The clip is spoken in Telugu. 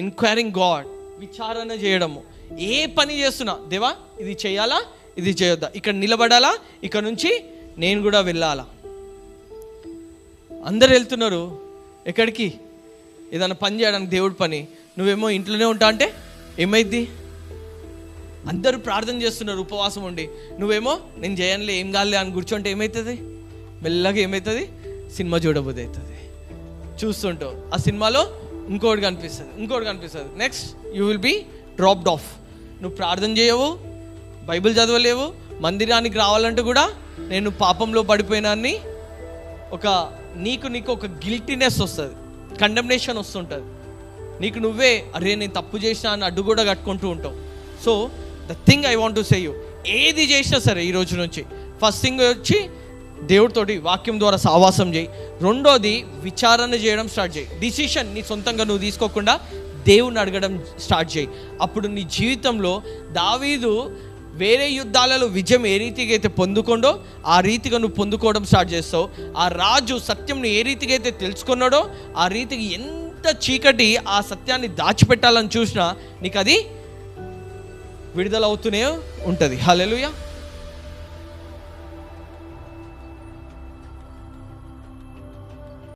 ఎంక్వైరింగ్ గాడ్, విచారణ చేయడము. ఏ పని చేస్తున్నా, దేవా ఇది చేయాలా, ఇది చేయొద్దా, ఇక్కడ నిలబడాలా, ఇక్కడ నుంచి నేను కూడా వెళ్ళాలా. అందరు వెళ్తున్నారు ఎక్కడికి, ఏదైనా పని చేయడానికి, దేవుడి పని. నువ్వేమో ఇంట్లోనే ఉంటా అంటే ఏమైద్ది? అందరూ ప్రార్థన చేస్తున్నారు ఉపవాసం ఉండి, నువ్వేమో నేను చేయనులే, ఏం కాలే అని కూర్చోంటే ఏమవుతుంది? మెల్లగా ఏమవుతుంది? సినిమా చూడబోదు అవుతుంది. చూస్తుంటావు ఆ సినిమాలో ఇంకోటి కనిపిస్తుంది. Next you will be dropped off. నువ్వు ప్రార్థన చేయవు, బైబిల్ చదవలేవు, మందిరానికి రావాలంటే కూడా నేను పాపంలో పడిపోయినాన్ని నీకు ఒక గిల్టీనెస్ వస్తుంది, కండెమ్నేషన్ వస్తుంటుంది. నీకు నువ్వే అరే నేను తప్పు చేసినా అని అడ్డు కూడా కట్టుకుంటూ ఉంటావు. So the thing I want to say you, ఏది చేసినా సరే ఈ రోజు నుంచి ఫస్ట్ థింగ్ వచ్చి దేవుడితోటి వాక్యం ద్వారా సహవాసం చేయి. రెండోది విచారణ చేయడం స్టార్ట్ చేయి. డిసిషన్ నీ సొంతంగా నువ్వు తీసుకోకుండా దేవుని అడగడం స్టార్ట్ చేయి. అప్పుడు నీ జీవితంలో దావీదు వేరే యుద్ధాలలో విజయం ఏ రీతిగా అయితే పొందుకోండో ఆ రీతిగా నువ్వు పొందుకోవడం స్టార్ట్ చేస్తావు. ఆ రాజు సత్యంను ఏ రీతిగా అయితే తెలుసుకున్నాడో ఆ రీతికి ఎంత చీకటి ఆ సత్యాన్ని దాచిపెట్టాలని చూసినా నీకు అది విడుదల అవుతూనే ఉంటుంది. హల్లెలూయా.